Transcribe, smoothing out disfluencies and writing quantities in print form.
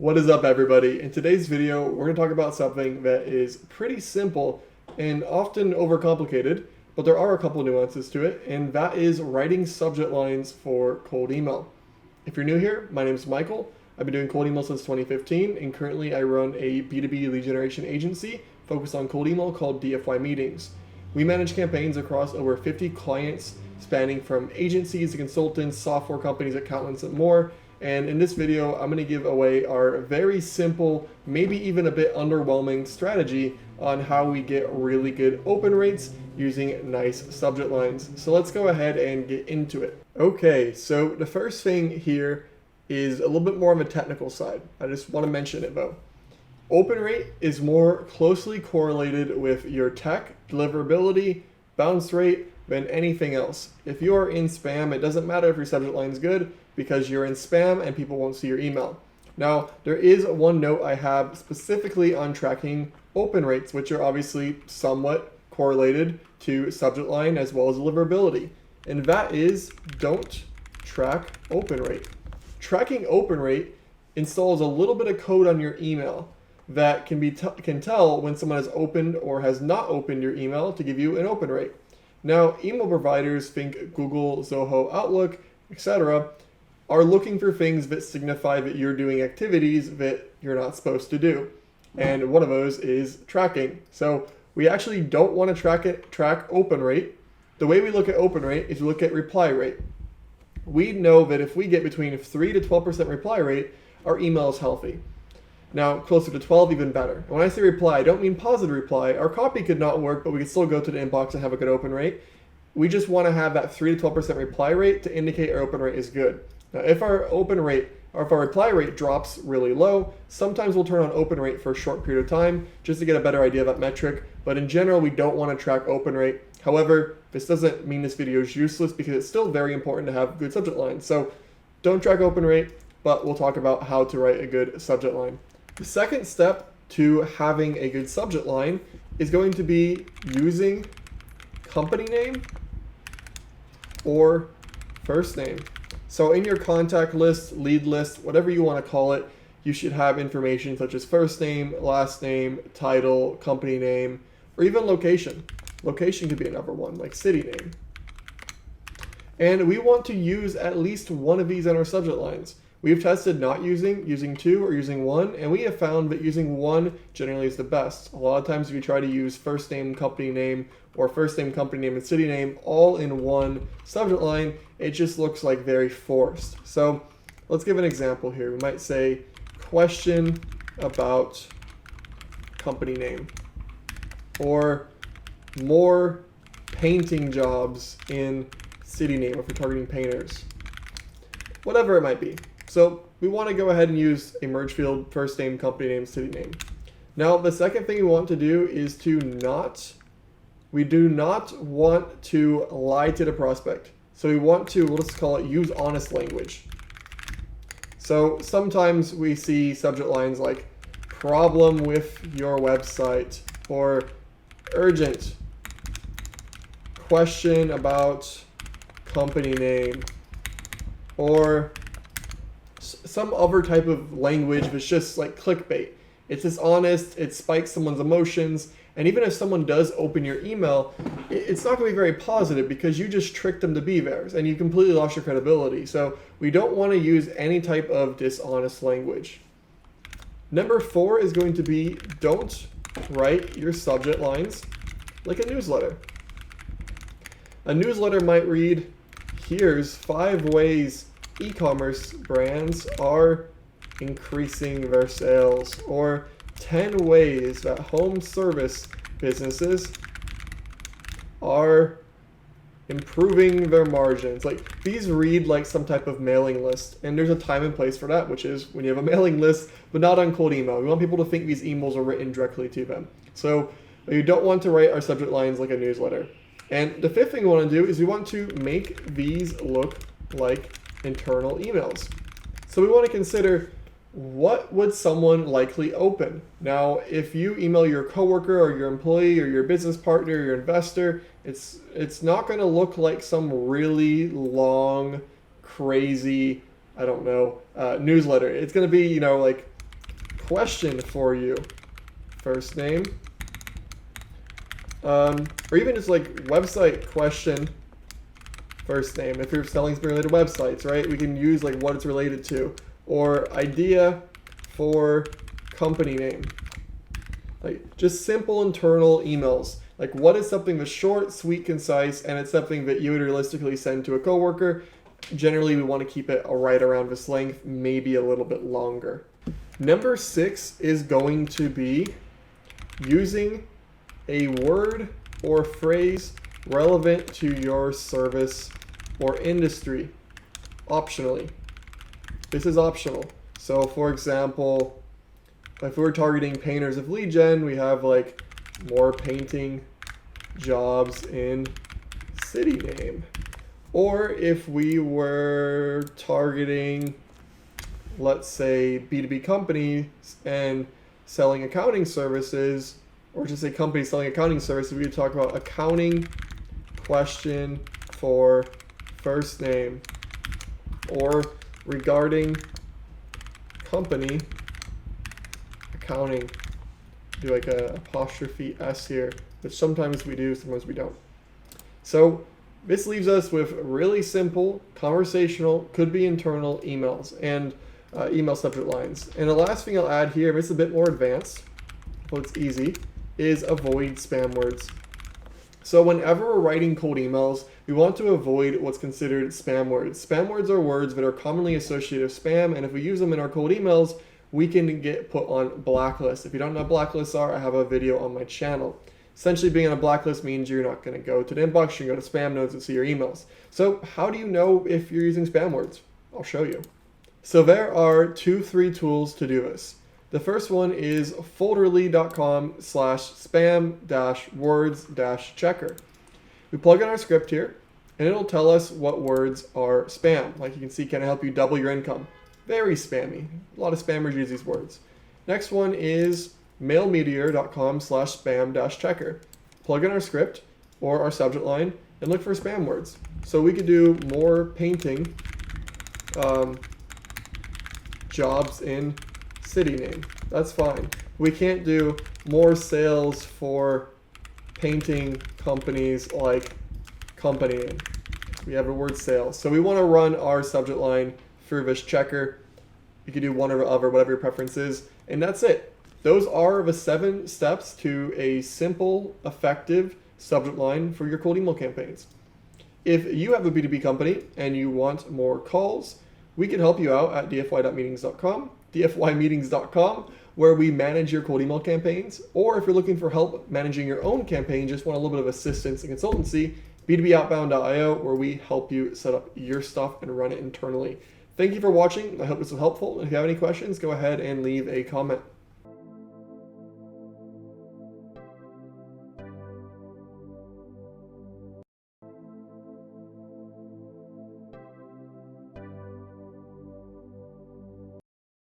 What is up, everybody? In today's video, we're going to talk about something that is pretty simple and often overcomplicated, but there are a couple nuances to it, and that is writing subject lines for cold email. If you're new here, my name is Michael. I've been doing cold email since 2015, and currently I run a B2B lead generation agency focused on cold email called DFY Meetings. We manage campaigns across over 50 clients, spanning from agencies to consultants, software companies, accountants, and more. And in this video, I'm going to give away our very simple, maybe even a bit underwhelming strategy on how we get really good open rates using nice subject lines. So let's go ahead and get into it. Okay, so the first thing here is a little bit more of a technical side. I just want to mention it though. Open rate is more closely correlated with your tech, deliverability, bounce rate than anything else. If you're in spam, it doesn't matter if your subject line is good because you're in spam and people won't see your email. Now, there is one note I have specifically on tracking open rates, which are obviously somewhat correlated to subject line as well as deliverability. And that is don't track open rate. Tracking open rate installs a little bit of code on your email that can tell when someone has opened or has not opened your email to give you an open rate. Now, email providers, think Google, Zoho, Outlook, etc., are looking for things that signify that you're doing activities that you're not supposed to do. And one of those is tracking. So we actually don't want to track open rate. The way we look at open rate is we look at reply rate. We know that if we get between 3 to 12% reply rate, our email is healthy. Now, closer to 12, even better. And when I say reply, I don't mean positive reply. Our copy could not work, but we could still go to the inbox and have a good open rate. We just want to have that 3 to 12% reply rate to indicate our open rate is good. Now, if our open rate or if our reply rate drops really low, sometimes we'll turn on open rate for a short period of time just to get a better idea of that metric. But in general, we don't want to track open rate. However, this doesn't mean this video is useless because it's still very important to have good subject lines. So don't track open rate, but we'll talk about how to write a good subject line. The second step to having a good subject line is going to be using company name or first name. So in your contact list, lead list, whatever you want to call it, you should have information such as first name, last name, title, company name, or even location. Location could be another one, like city name. And we want to use at least one of these in our subject lines. We've tested not using two, or using one, and we have found that using one generally is the best. A lot of times if you try to use first name, company name, or first name, company name, and city name all in one subject line, it just looks like very forced. So let's give an example here. We might say question about company name, or more painting jobs in city name if we're targeting painters. Whatever it might be. So we want to go ahead and use a merge field, first name, company name, city name. Now, the second thing we want to do is we do not want to lie to the prospect. So we want to, let's call it, use honest language. So sometimes we see subject lines like problem with your website, or urgent, question about company name, or some other type of language that's just like clickbait. It's dishonest, it spikes someone's emotions, and even if someone does open your email, it's not going to be very positive because you just tricked them to be theirs and you completely lost your credibility. So we don't want to use any type of dishonest language. Number 4 is going to be don't write your subject lines like a newsletter. A newsletter might read, here's 5 ways e-commerce brands are increasing their sales, or 10 ways that home service businesses are improving their margins. Like, these read like some type of mailing list, and there's a time and place for that, which is when you have a mailing list, but not on cold email. We want people to think these emails are written directly to them. So you don't want to write our subject lines like a newsletter. And the fifth thing we want to do is we want to make these look like internal emails. So we want to consider, what would someone likely open? Now, if you email your coworker or your employee or your business partner or your investor, it's not going to look like some really long, crazy, I don't know, newsletter. It's going to be, like question for you, first name, or even just like website question, first name. If you're selling something related to websites, right? We can use like what it's related to, or idea for company name. Like just simple internal emails. Like what is something that's short, sweet, concise, and it's something that you would realistically send to a coworker. Generally, we want to keep it right around this length, maybe a little bit longer. Number 6 is going to be using a word or phrase relevant to your service or industry, optionally. This is optional. So for example, if we're targeting painters of lead gen, we have like more painting jobs in city name. Or if we were targeting, let's say, B2B companies and selling accounting services, or just a company selling accounting services, we would talk about accounting question for first name, or regarding company accounting. Do like a apostrophe S here, which sometimes we do, sometimes we don't. So this leaves us with really simple, conversational, could be internal emails and email subject lines. And the last thing I'll add here, this is a bit more advanced, but it's easy, is avoid spam words. So whenever we're writing cold emails, we want to avoid what's considered spam words. Spam words are words that are commonly associated with spam, and if we use them in our cold emails, we can get put on blacklists. If you don't know what blacklists are, I have a video on my channel. Essentially, being on a blacklist means you're not going to go to the inbox, you can go to spam nodes and see your emails. So how do you know if you're using spam words? I'll show you. So there are 2-3 tools to do this. The first one is folderly.com/spam-words-checker. We plug in our script here, and it'll tell us what words are spam. Like you can see, can I help you double your income? Very spammy. A lot of spammers use these words. Next one is mailmeteor.com/spam-checker. Plug in our script or our subject line and look for spam words. So we could do more painting jobs in city name. That's fine. We can't do more sales for painting companies like company name. We have a word sales. So we want to run our subject line through this checker. You can do one or the other, whatever your preference is, and that's it. Those are the 7 steps to a simple, effective subject line for your cold email campaigns. If you have a B2B company and you want more calls, we can help you out at dfy.meetings.com, where we manage your cold email campaigns. Or if you're looking for help managing your own campaign, just want a little bit of assistance and consultancy, b2boutbound.io, where we help you set up your stuff and run it internally. Thank you for watching. I hope this was helpful. If you have any questions, go ahead and leave a comment.